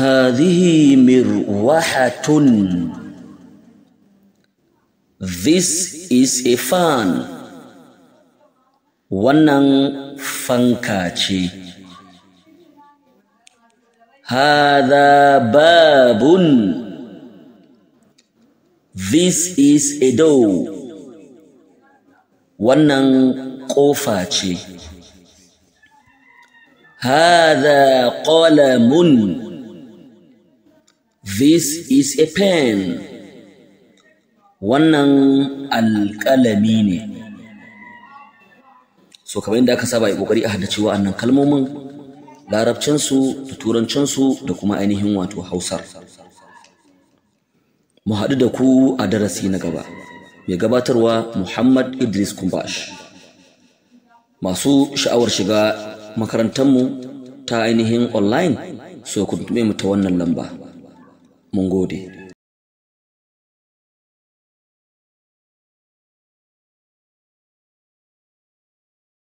هذه مروحة. This is a fan. Wannan fanka ce. Hadha babun. This is a door. Wannan ƙofa ce. Hadha qalamun. This is a pen. Wannan alƙalami ne. So kamar yadda aka saba yi ƙoƙari a haddace wa'annan kalmomin, larabcinsu da turancinsu da kuma ainihin wato hausar. Mu haɗu da ku a darasi na gaba. Mai gabatarwa Muhammad Idris Kumbash. Masu sha'awar shiga makarantarmu ta ainihin online, so ku tuntube mu ta wannan lamba. Mun gode.